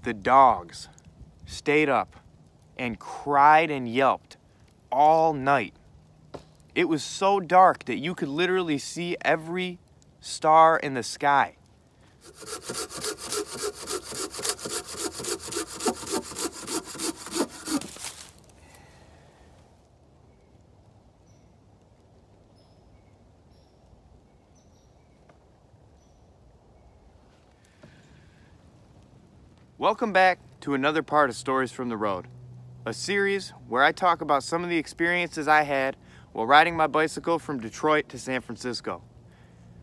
The dogs stayed up and cried and yelped all night. It was so dark that you could literally see every star in the sky. Welcome back to another part of Stories from the Road, a series where I talk about some of the experiences I had while riding my bicycle from Detroit to San Francisco.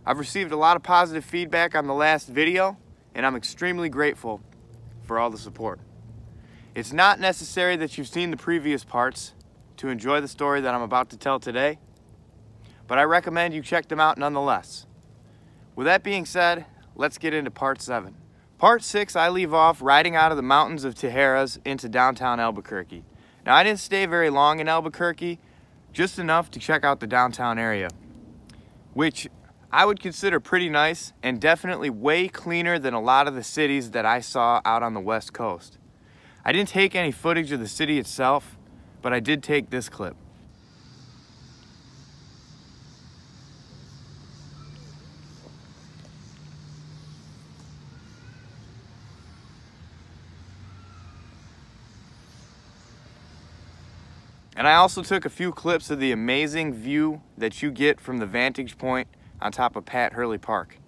I've received a lot of positive feedback on the last video, and I'm extremely grateful for all the support. It's not necessary that you've seen the previous parts to enjoy the story that I'm about to tell today, but I recommend you check them out nonetheless. With that being said, let's get into part 7. Part 6, I leave off riding out of the mountains of Tijeras into downtown Albuquerque. Now, I didn't stay very long in Albuquerque, just enough to check out the downtown area, which I would consider pretty nice and definitely way cleaner than a lot of the cities that I saw out on the West Coast. I didn't take any footage of the city itself, but I did take this clip. And I also took a few clips of the amazing view that you get from the vantage point on top of Pat Hurley Park.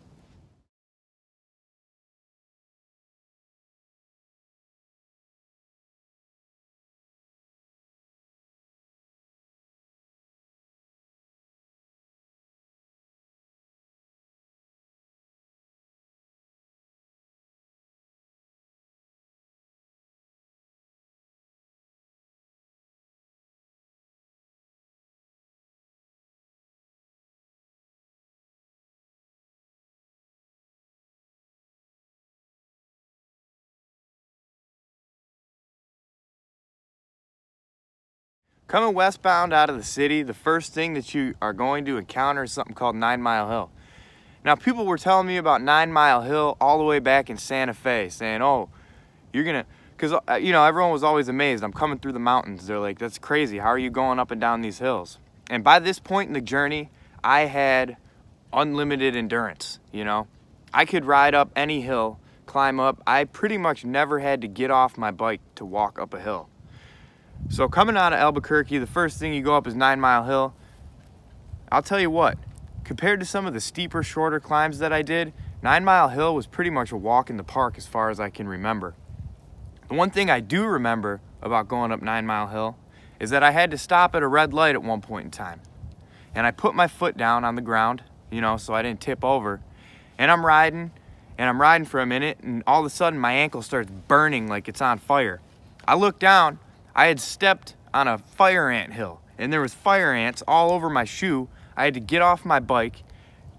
Coming westbound out of the city, the first thing that you are going to encounter is something called 9 Mile Hill. Now, people were telling me about 9 Mile Hill all the way back in Santa Fe, saying, oh, you're gonna, because, you know, everyone was always amazed. I'm coming through the mountains. They're like, that's crazy. How are you going up and down these hills? And by this point in the journey, I had unlimited endurance, you know. I could ride up any hill, climb up. I pretty much never had to get off my bike to walk up a hill. So coming out of Albuquerque, the first thing you go up is 9 Mile Hill. I'll tell you what, compared to some of the steeper, shorter climbs that I did, 9 Mile Hill was pretty much a walk in the park as far as I can remember. The one thing I do remember about going up 9 Mile Hill is that I had to stop at a red light at one point in time. And I put my foot down on the ground, you know, so I didn't tip over. And I'm riding for a minute, and all of a sudden my ankle starts burning like it's on fire. I look down. I had stepped on a fire ant hill, and there was fire ants all over my shoe. I had to get off my bike,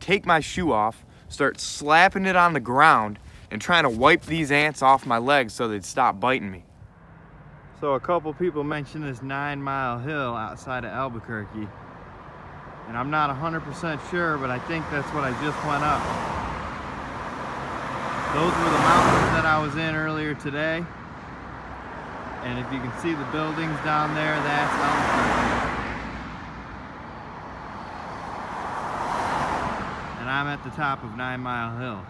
take my shoe off, start slapping it on the ground, and trying to wipe these ants off my legs so they'd stop biting me. So a couple people mentioned this 9 Mile Hill outside of Albuquerque, and I'm not 100% sure, but I think that's what I just went up. Those were the mountains that I was in earlier today. And if you can see the buildings down there, that's Albuquerque. And I'm at the top of 9 Mile Hill.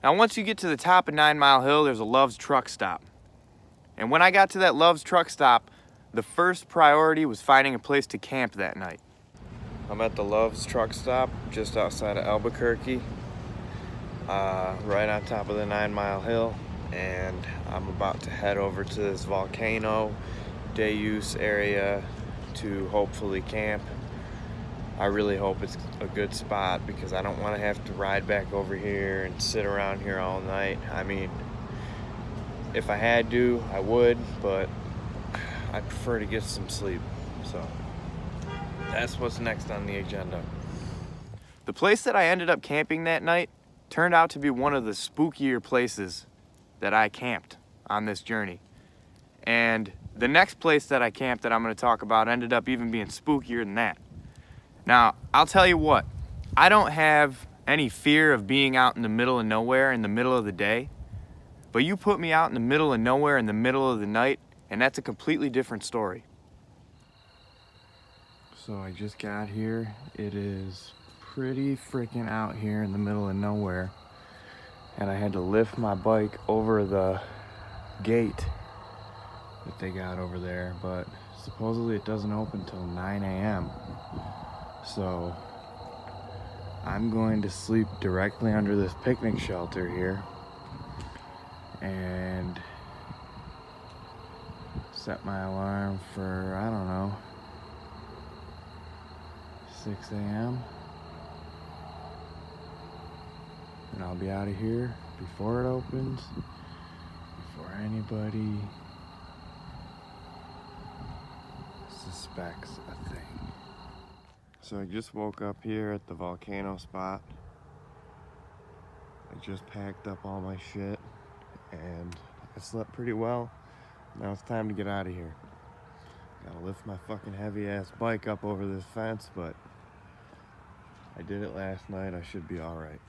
Now, once you get to the top of 9 Mile Hill, there's a Love's truck stop. And when I got to that Love's truck stop, the first priority was finding a place to camp that night. I'm at the Love's truck stop just outside of Albuquerque, right on top of the 9 Mile Hill. And I'm about to head over to this volcano day use area to hopefully camp. I really hope it's a good spot because I don't want to have to ride back over here and sit around here all night. I mean, if I had to, I would, but I prefer to get some sleep. So that's what's next on the agenda. The place that I ended up camping that night turned out to be one of the spookier places that I camped on this journey. And the next place that I camped that I'm going to talk about ended up even being spookier than that. Now, I'll tell you what, I don't have any fear of being out in the middle of nowhere in the middle of the day, But you put me out in the middle of nowhere in the middle of the night, and that's a completely different story. So I just got here. It is pretty freaking out here in the middle of nowhere. And I had to lift my bike over the gate that they got over there, but supposedly it doesn't open till 9 a.m. So I'm going to sleep directly under this picnic shelter here and set my alarm for, I don't know, 6 a.m. and I'll be out of here before it opens, before anybody suspects a thing. So I just woke up here at the volcano spot. I just packed up all my shit and I slept pretty well. Now it's time to get out of here. Gotta lift my fucking heavy ass bike up over this fence, but I did it last night. I should be all right.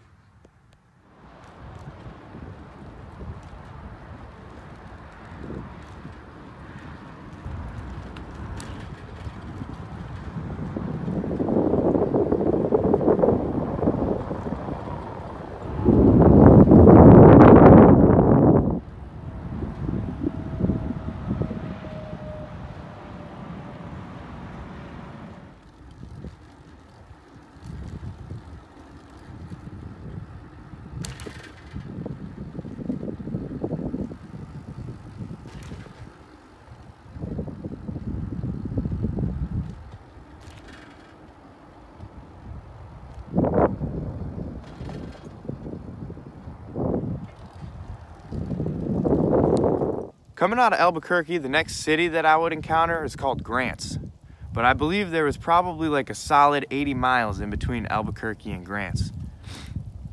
Coming out of Albuquerque, the next city that I would encounter is called Grants. But I believe there was probably like a solid 80 miles in between Albuquerque and Grants.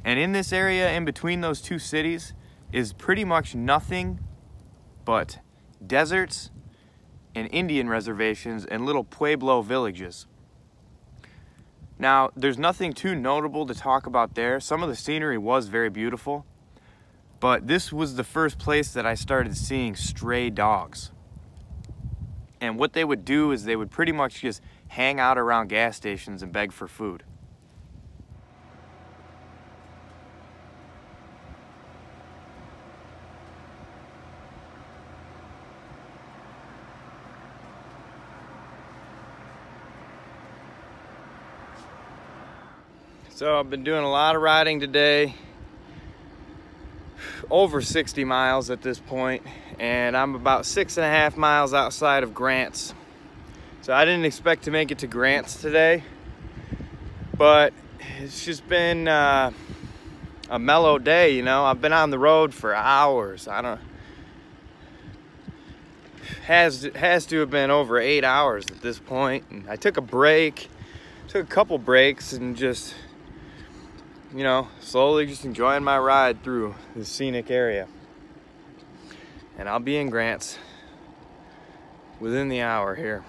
And in this area in between those two cities is pretty much nothing but deserts and Indian reservations and little Pueblo villages. Now, there's nothing too notable to talk about there. Some of the scenery was very beautiful. But this was the first place that I started seeing stray dogs. And what they would do is they would pretty much just hang out around gas stations and beg for food. So I've been doing a lot of riding today. Over 60 miles at this point, and I'm about 6.5 miles outside of Grants. So I didn't expect to make it to Grants today, but it's just been a mellow day, you know. I've been on the road for hours. Has to have been over 8 hours at this point. And I took a couple breaks and just, you know, slowly just enjoying my ride through this scenic area. And I'll be in Grants within the hour here.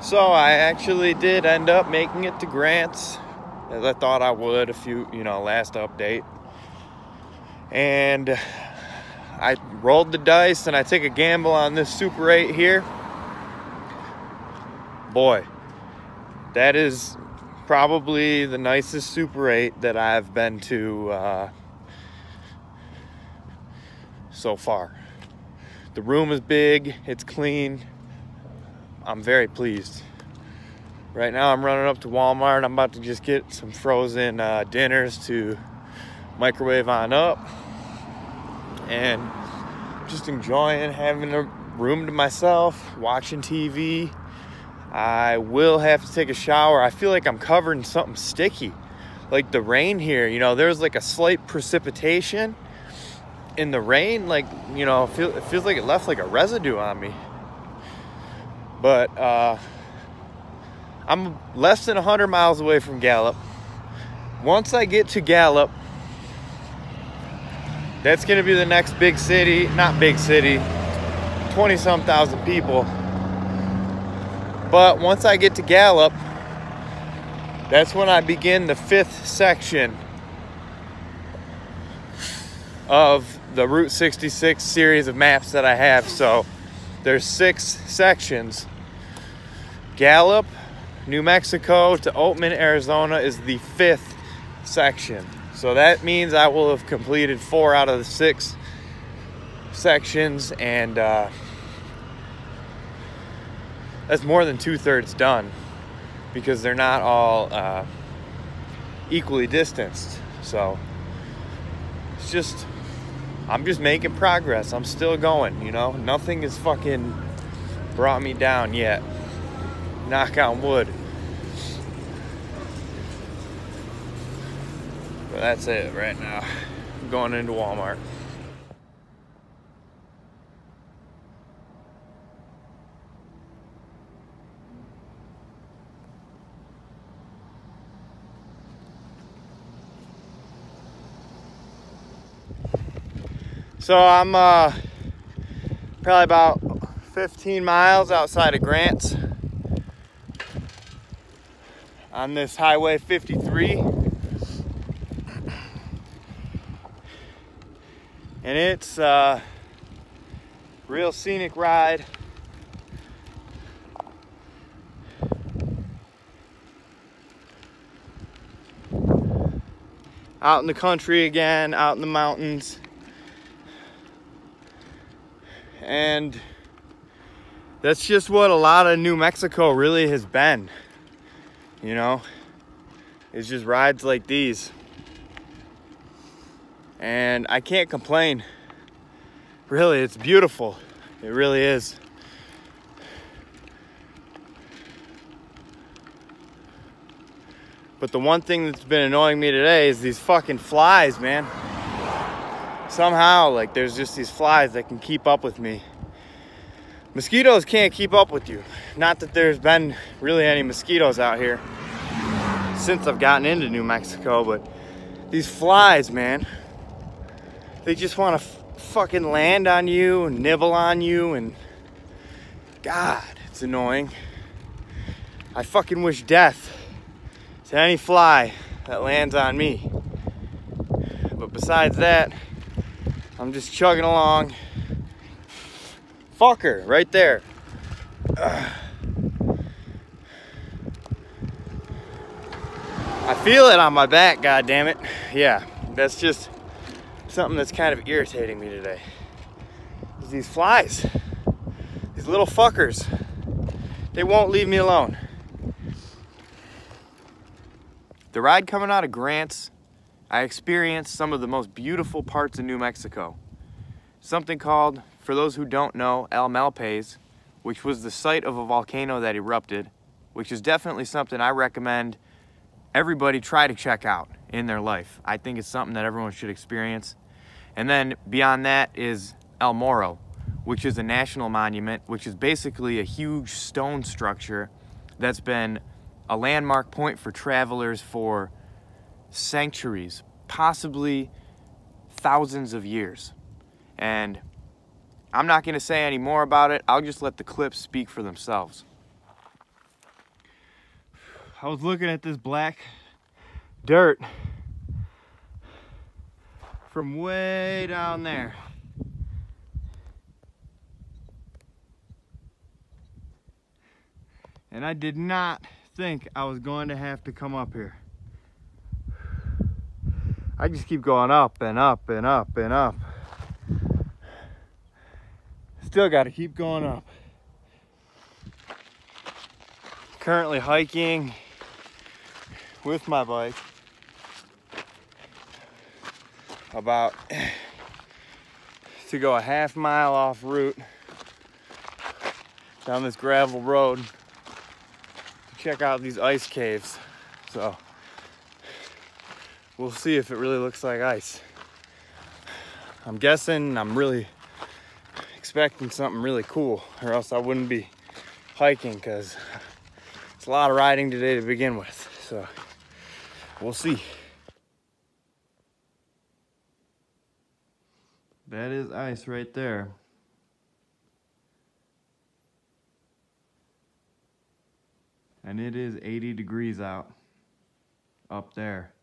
So I actually did end up making it to Grants, as I thought I would last update. And I rolled the dice and I took a gamble on this Super 8 here. Boy, that is probably the nicest Super 8 that I've been to so far. The room is big, it's clean. I'm very pleased. Right now I'm running up to Walmart. I'm about to just get some frozen dinners to microwave on up. And just enjoying having a room to myself, watching TV. I will have to take a shower. I feel like I'm covered in something sticky. Like the rain here, you know, there's like a slight precipitation in the rain. Like, you know, it feels like it left like a residue on me. But I'm less than 100 miles away from Gallup. Once I get to Gallup, that's going to be the next big city. Not big city, 20-some thousand people. But once I get to Gallup, that's when I begin the 5th section of the Route 66 series of maps that I have. So there's 6 sections. Gallup, New Mexico to Oatman, Arizona is the 5th section. So that means I will have completed 4 out of the 6 sections, and that's more than 2/3 done, because they're not all equally distanced. So it's just, I'm just making progress. I'm still going, you know. Nothing has fucking brought me down yet. Knock on wood. But that's it right now. I'm going into Walmart. So I'm probably about 15 miles outside of Grants on this Highway 53. And it's a real scenic ride. Out in the country again, out in the mountains. And that's just what a lot of New Mexico really has been, you know. It's just rides like these. And I can't complain. Really, it's beautiful. It really is. But the one thing that's been annoying me today is these fucking flies, man. Somehow, like, there's just these flies that can keep up with me. Mosquitoes can't keep up with you. Not that there's been really any mosquitoes out here since I've gotten into New Mexico, but these flies, man, they just want to fucking land on you and nibble on you, and God, it's annoying. I fucking wish death to any fly that lands on me. But besides that, I'm just chugging along. Fucker, right there. I feel it on my back, god damn it. Yeah, that's just something that's kind of irritating me today. Is these flies. These little fuckers. They won't leave me alone. The ride coming out of Grants, I experienced some of the most beautiful parts of New Mexico. Something called, for those who don't know, Malpais, which was the site of a volcano that erupted, which is definitely something I recommend everybody try to check out in their life. I think it's something that everyone should experience. And then beyond that is El Morro, which is a national monument, which is basically a huge stone structure that's been a landmark point for travelers for centuries, possibly thousands of years. And I'm not going to say any more about it. I'll just let the clips speak for themselves. I was looking at this black dirt from way down there. And I did not think I was going to have to come up here. I just keep going up and up and up and up. Still got to keep going up. Currently hiking with my bike about to go a half mile off route down this gravel road to check out these ice caves. So we'll see if it really looks like ice. I'm guessing, I'm really expecting something really cool, or else I wouldn't be hiking, because it's a lot of riding today to begin with. So we'll see. That is ice right there. And it is 80 degrees out up there.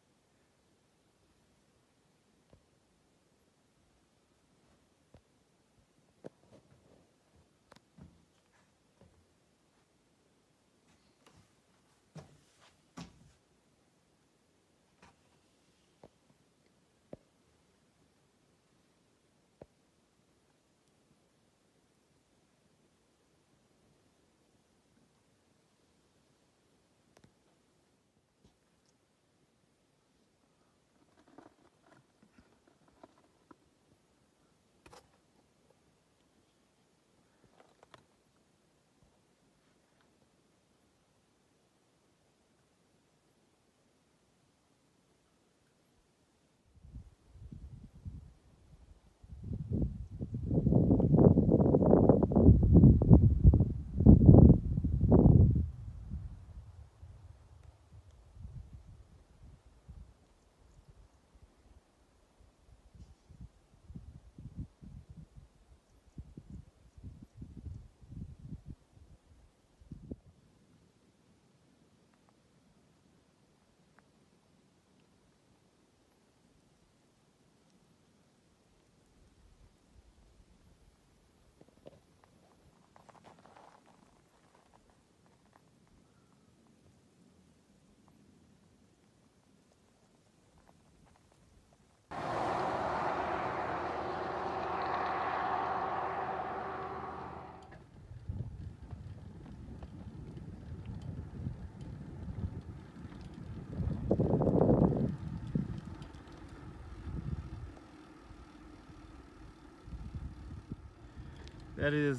That is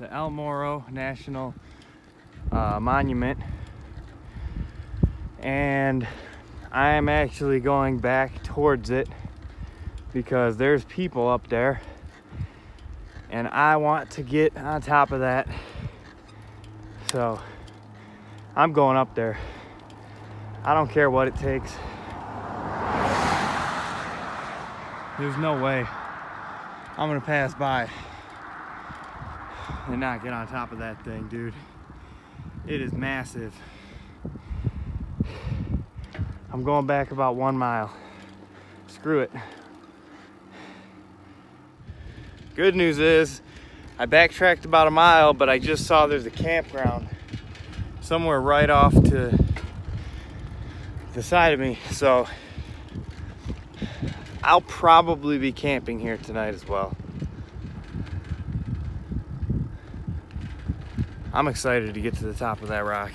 the El Morro National Monument, and I am actually going back towards it because there's people up there and I want to get on top of that. So I'm going up there. I don't care what it takes. There's no way I'm gonna pass by and not get on top of that thing, dude. It is massive. I'm going back about 1 mile. Screw it. Good news is I backtracked about 1 mile, but I just saw there's a campground somewhere right off to the side of me. So I'll probably be camping here tonight as well. I'm excited to get to the top of that rock.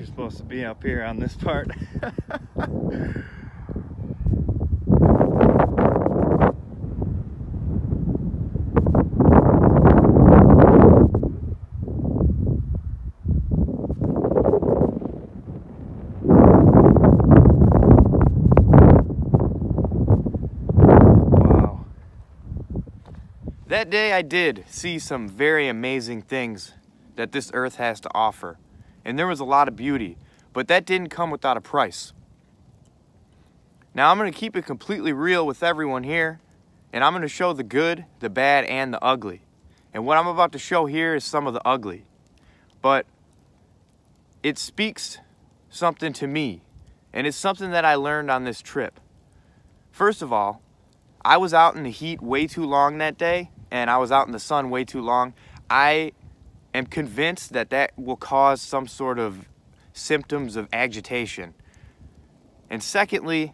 Supposed to be up here on this part. Wow. That day I did see some very amazing things that this earth has to offer. And there was a lot of beauty, but that didn't come without a price. Now I'm going to keep it completely real with everyone here, and I'm going to show the good, the bad, and the ugly. And what I'm about to show here is some of the ugly. But it speaks something to me, and it's something that I learned on this trip. First of all, I was out in the heat way too long that day, and I was out in the sun way too long. I am convinced that that will cause some sort of symptoms of agitation. And secondly,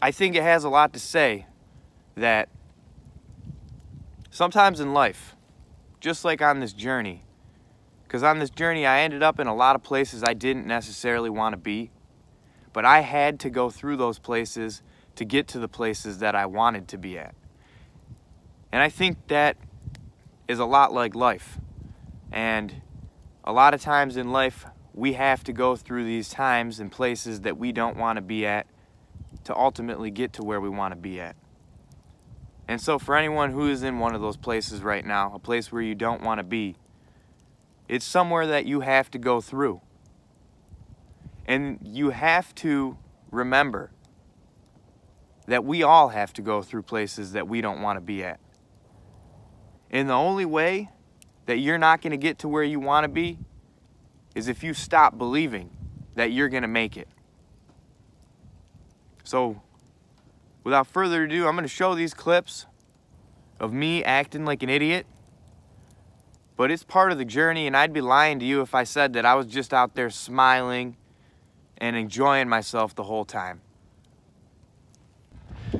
I think it has a lot to say that sometimes in life, just like on this journey, because on this journey I ended up in a lot of places I didn't necessarily want to be, but I had to go through those places to get to the places that I wanted to be at. And I think that is a lot like life. And a lot of times in life, we have to go through these times and places that we don't want to be at to ultimately get to where we want to be at. And so for anyone who is in one of those places right now, a place where you don't want to be, it's somewhere that you have to go through. And you have to remember that we all have to go through places that we don't want to be at. And the only way that you're not going to get to where you want to be is if you stop believing that you're going to make it. So, without further ado, I'm going to show these clips of me acting like an idiot. But it's part of the journey, and I'd be lying to you if I said that I was just out there smiling and enjoying myself the whole time.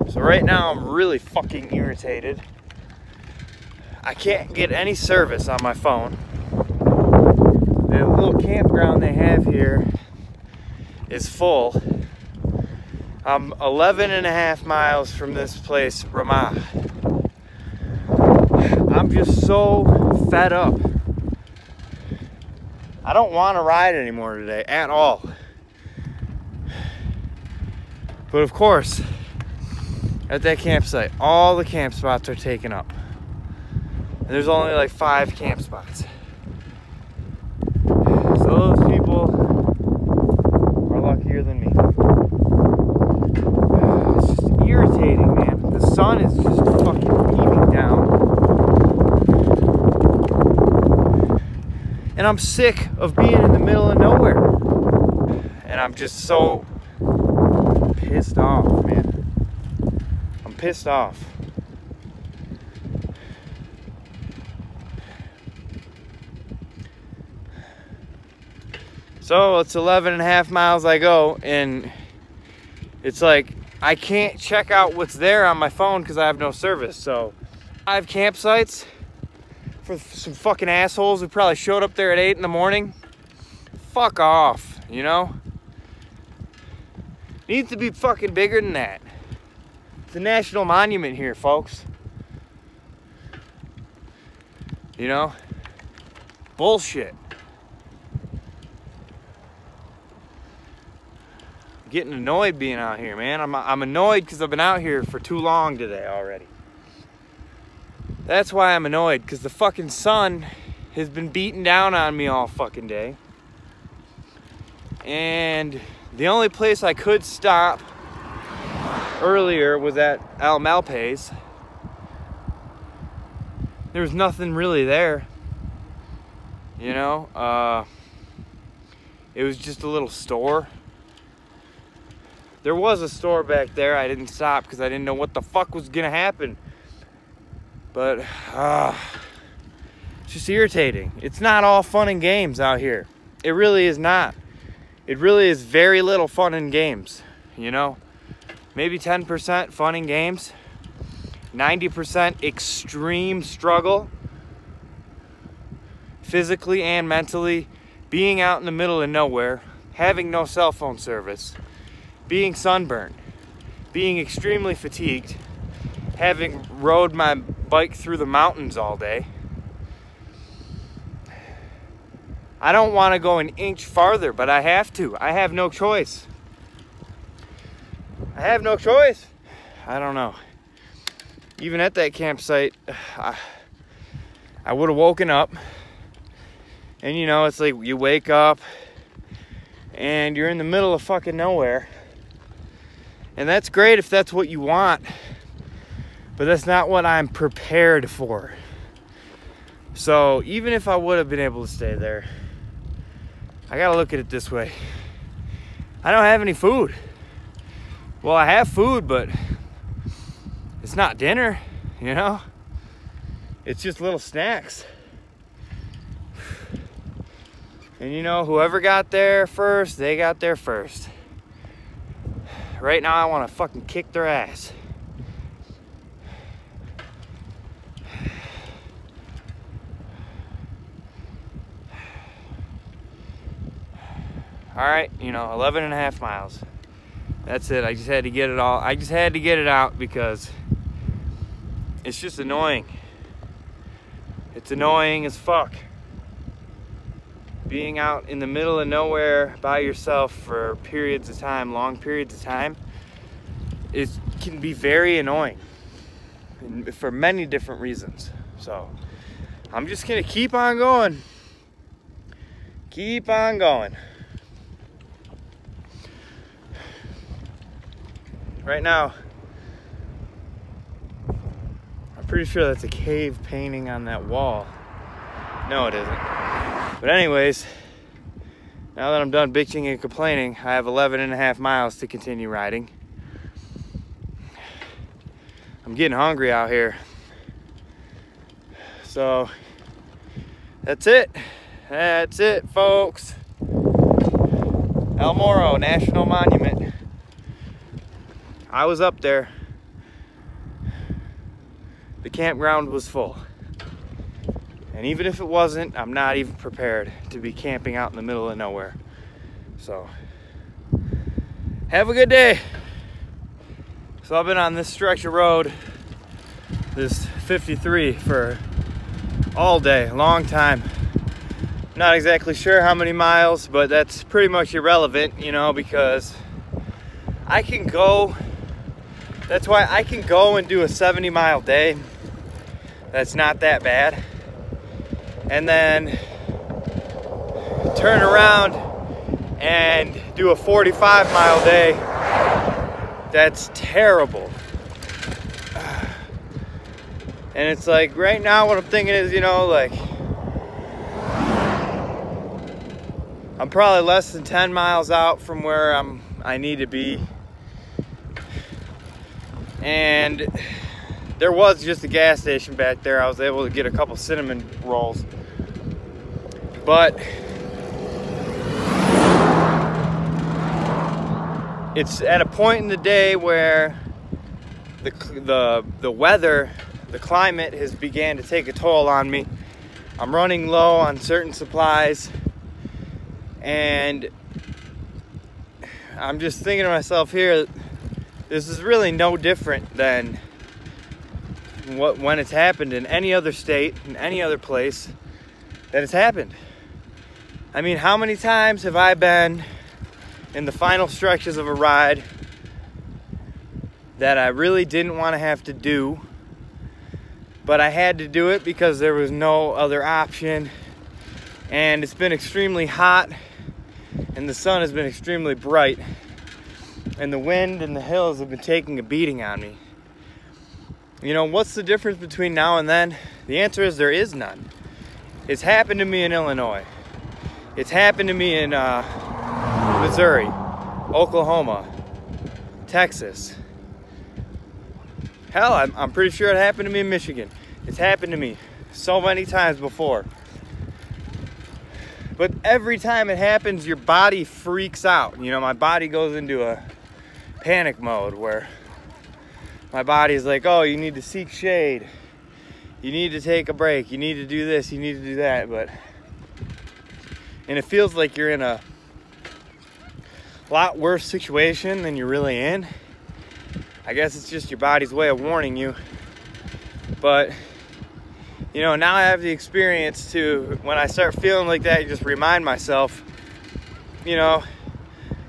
So right now I'm really fucking irritated. I can't get any service on my phone. little campground they have here is full. I'm 11.5 miles from this place, Ramah. I'm just so fed up. I don't want to ride anymore today at all. But of course, at that campsite, all the camp spots are taken up. And there's only like 5 camp spots. So those people are luckier than me. It's just irritating, man. The sun is just fucking beaming down. And I'm sick of being in the middle of nowhere. And I'm just so pissed off, man. I'm pissed off. So it's 11.5 miles I go, and it's like I can't check out what's there on my phone because I have no service. So 5 campsites for some fucking assholes who probably showed up there at 8 in the morning. Fuck off, you know? Needs to be fucking bigger than that. It's a national monument here, folks. You know? Bullshit. Getting annoyed being out here, man. I'm annoyed because I've been out here for too long today already. That's why I'm annoyed, because the fucking sun has been beating down on me all fucking day. And the only place I could stop earlier was at Malpais. There was nothing really there. You know? It was just a little store. There was a store back there. I didn't stop because I didn't know what the fuck was gonna happen. But it's just irritating. It's not all fun and games out here. It really is not. It really is very little fun and games, you know? Maybe 10% fun and games, 90% extreme struggle, physically and mentally, being out in the middle of nowhere, having no cell phone service, being sunburned, being extremely fatigued, having rode my bike through the mountains all day. I don't want to go an inch farther, but I have to. I have no choice. I have no choice. I don't know. Even at that campsite, I would have woken up. And you know, it's like you wake up and you're in the middle of fucking nowhere. And that's great if that's what you want. But that's not what I'm prepared for. So even if I would have been able to stay there, I gotta look at it this way. I don't have any food. Well, I have food, but it's not dinner, you know? It's just little snacks. And you know, whoever got there first, they got there first. Right now, I want to fucking kick their ass. All right, you know, 11.5 miles. That's it. I just had to get it all. I just had to get it out because it's just annoying. It's annoying as fuck. Being out in the middle of nowhere by yourself for periods of time, long periods of time, it can be very annoying for many different reasons. So I'm just gonna keep on going. Keep on going. Right now, I'm pretty sure that's a cave painting on that wall. No, it isn't. But anyways, now that I'm done bitching and complaining, I have 11.5 miles to continue riding. I'm getting hungry out here. So, that's it. That's it, folks. El Morro National Monument. I was up there. The campground was full. And even if it wasn't, I'm not even prepared to be camping out in the middle of nowhere. So, have a good day. So I've been on this stretch of road, this 53, for all day, a long time. Not exactly sure how many miles, but that's pretty much irrelevant, you know, because I can go, that's why I can go and do a 70-mile day. That's not that bad. And then turn around and do a 45-mile day. That's terrible. And it's like, right now what I'm thinking is, you know, like, I'm probably less than 10 miles out from where I need to be. And there was just a gas station back there. I was able to get a couple cinnamon rolls. But it's at a point in the day where the weather, the climate has began to take a toll on me. I'm running low on certain supplies, and I'm just thinking to myself here, this is really no different than when it's happened in any other state, in any other place that it's happened. I mean, how many times have I been in the final stretches of a ride that I really didn't want to have to do, but I had to do it because there was no other option, and it's been extremely hot, and the sun has been extremely bright, and the wind and the hills have been taking a beating on me. You know, what's the difference between now and then? The answer is there is none. It's happened to me in Illinois. It's happened to me in Missouri, Oklahoma, Texas. Hell, I'm pretty sure it happened to me in Michigan. It's happened to me so many times before. But every time it happens, your body freaks out. You know, my body goes into a panic mode where my body's like, oh, you need to seek shade. You need to take a break. You need to do this. You need to do that. And it feels like you're in a lot worse situation than you're really in. I guess it's just your body's way of warning you. But, you know, now I have the experience to, when I start feeling like that, just remind myself, you know,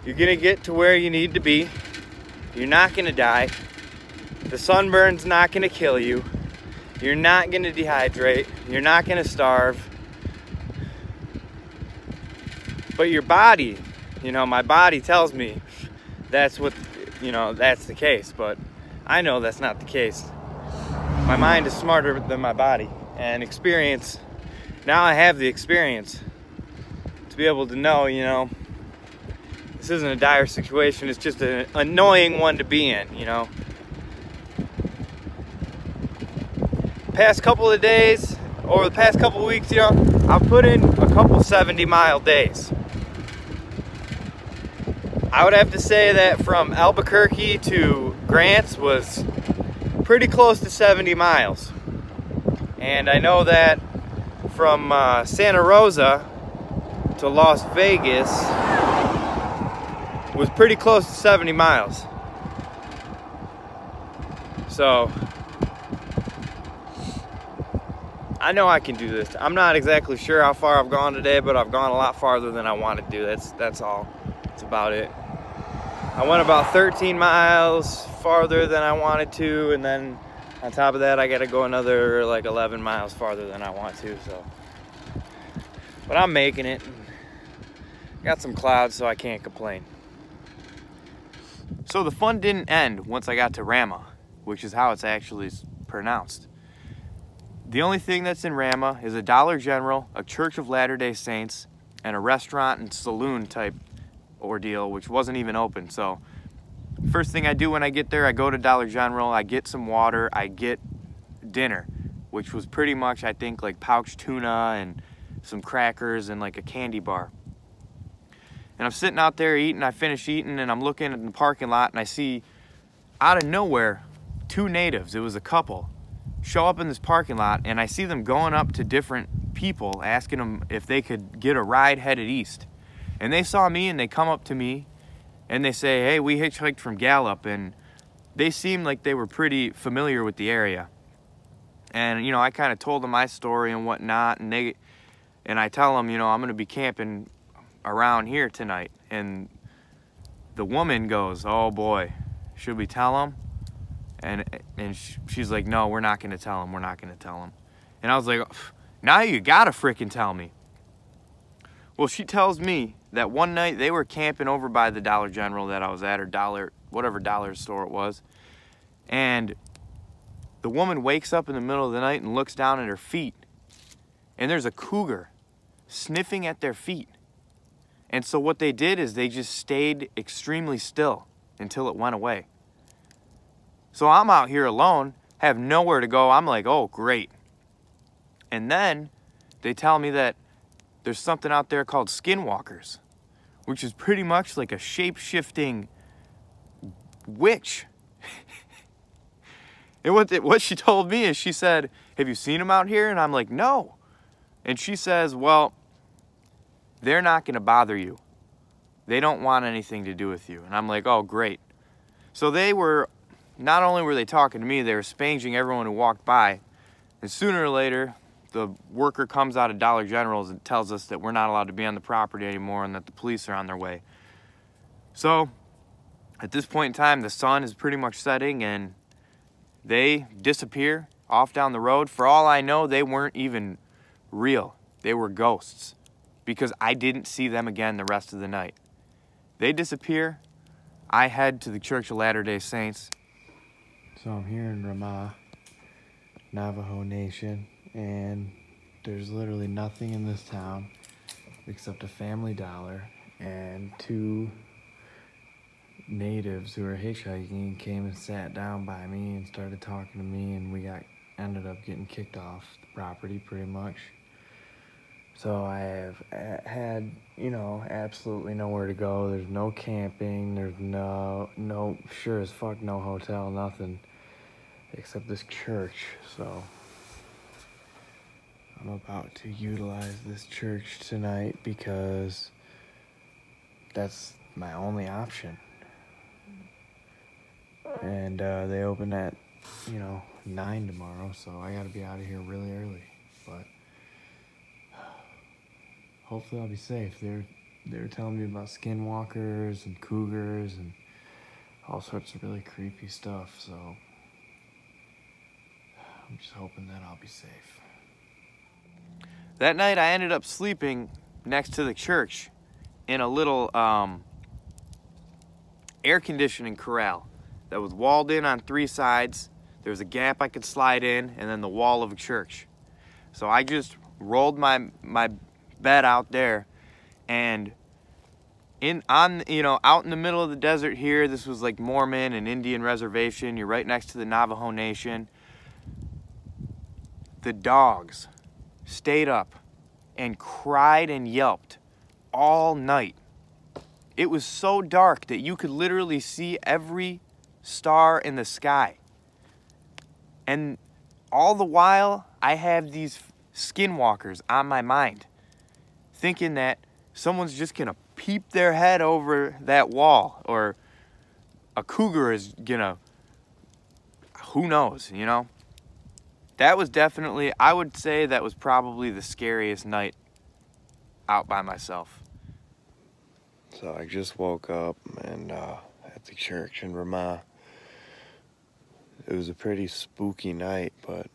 you're gonna get to where you need to be. You're not gonna die. The sunburn's not gonna kill you. You're not gonna dehydrate. You're not gonna starve. But your body, you know, my body tells me that's what, you know, that's the case. But I know that's not the case. My mind is smarter than my body. And experience, now I have the experience to be able to know, you know, this isn't a dire situation. It's just an annoying one to be in, you know. Past couple of days, over the past couple of weeks, you know, I've put in a couple 70-mile days. I would have to say that from Albuquerque to Grants was pretty close to 70 miles. And I know that from Santa Rosa to Las Vegas was pretty close to 70 miles. So I know I can do this. I'm not exactly sure how far I've gone today, but I've gone a lot farther than I wanted to. That's all. That's about it. I went about 13 miles farther than I wanted to, and then on top of that, I got to go another like 11 miles farther than I want to. So, but I'm making it. Got some clouds, so I can't complain. So the fun didn't end once I got to Rama, which is how it's actually pronounced. The only thing that's in Rama is a Dollar General, a Church of Latter-day Saints, and a restaurant and saloon type ordeal, which wasn't even open. So first thing I do when I get there, I go to Dollar General, I get some water, I get dinner, which was pretty much, I think, like pouch tuna and some crackers and like a candy bar. And I'm sitting out there eating, I finish eating, and I'm looking in the parking lot, and I see out of nowhere 2 natives, it was a couple, show up in this parking lot, and I see them going up to different people asking them if they could get a ride headed east. And they saw me and they come up to me and they say, hey, we hitchhiked from Gallup. And they seemed like they were pretty familiar with the area. And, you know, I kind of told them my story and whatnot. And I tell them, you know, I'm going to be camping around here tonight. And the woman goes, oh boy, should we tell them? And she's like, no, we're not going to tell them. We're not going to tell them. And I was like, now you got to frickin' tell me. Well, she tells me that one night they were camping over by the Dollar General that I was at, or whatever dollar store it was. And the woman wakes up in the middle of the night and looks down at her feet. And there's a cougar sniffing at their feet. And so what they did is they just stayed extremely still until it went away. So I'm out here alone, have nowhere to go. I'm like, oh, great. And then they tell me that there's something out there called skinwalkers, which is pretty much like a shape-shifting witch. And what she told me is, she said, have you seen them out here? And I'm like, no. And she says, well, they're not going to bother you. They don't want anything to do with you. And I'm like, oh, great. So they were, not only were they talking to me, they were spanging everyone who walked by. And sooner or later, the worker comes out of Dollar General's and tells us that we're not allowed to be on the property anymore and that the police are on their way. So at this point in time, the sun is pretty much setting and they disappear off down the road. For all I know, they weren't even real. They were ghosts because I didn't see them again the rest of the night. They disappear. I head to the Church of Latter-day Saints. So I'm here in Ramah, Navajo Nation, and there's literally nothing in this town except a Family Dollar and two natives who were hitchhiking came and sat down by me and started talking to me, and we ended up getting kicked off the property pretty much. So I have had, you know, absolutely nowhere to go. There's no camping, there's no sure as fuck no hotel, nothing except this church. So I'm about to utilize this church tonight because that's my only option. And they open at, 9 tomorrow, so I gotta be out of here really early. But hopefully I'll be safe. They were telling me about skinwalkers and cougars and all sorts of really creepy stuff, so I'm just hoping that I'll be safe. That night I ended up sleeping next to the church in a little air conditioning corral that was walled in on 3 sides. There was a gap I could slide in, and then the wall of a church. So I just rolled my bed out there, and out in the middle of the desert here, this was like Mormon and Indian reservation. You're right next to the Navajo Nation. The dogs stayed up and cried and yelped all night. It was so dark that you could literally see every star in the sky. And all the while, I have these skinwalkers on my mind, thinking that someone's just gonna peep their head over that wall, or a cougar is gonna, who knows, That was definitely, I would say that was probably the scariest night out by myself. So I just woke up and at the church in Ramah. It was a pretty spooky night, but,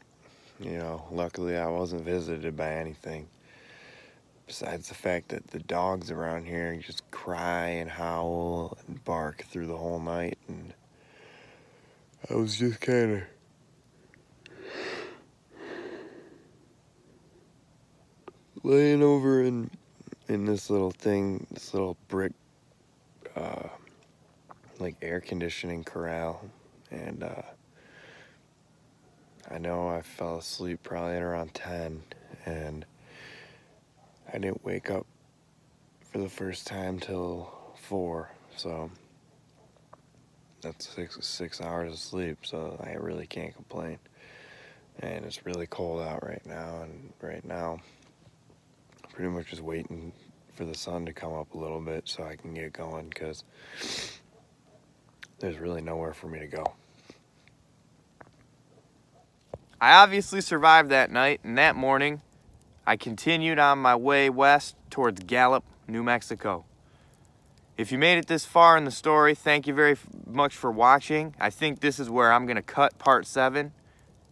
luckily I wasn't visited by anything. Besides the fact that the dogs around here just cry and howl and bark through the whole night, and I was just kind of laying over in this little thing, this little brick, like air conditioning corral, and I know I fell asleep probably at around 10, and I didn't wake up for the first time till 4, so that's 6 hours of sleep, so I really can't complain. And it's really cold out right now, and right now pretty much just waiting for the sun to come up a little bit so I can get going, because there's really nowhere for me to go. I obviously survived that night, and that morning I continued on my way west towards Gallup, New Mexico. If you made it this far in the story, thank you very much for watching. I think this is where I'm going to cut part 7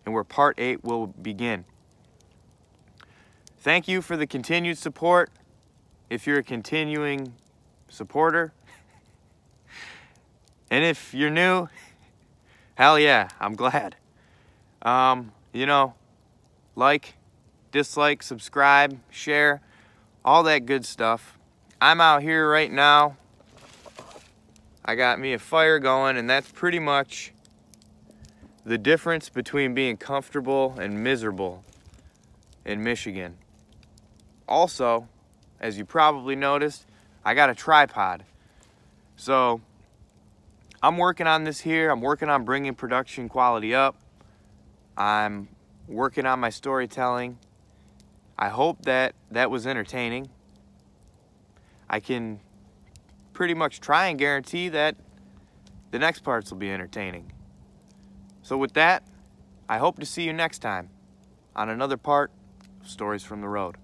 and where part 8 will begin. Thank you for the continued support. If you're a continuing supporter, and if you're new, hell yeah, I'm glad. You know, like, dislike, subscribe, share, all that good stuff. I'm out here right now. I got me a fire going, and that's pretty much the difference between being comfortable and miserable in Michigan. Also, as you probably noticed, I got a tripod. So I'm working on this here. I'm working on bringing production quality up. I'm working on my storytelling. I hope that was entertaining. I can pretty much try and guarantee that the next parts will be entertaining. So with that, I hope to see you next time on another part of Stories from the Road.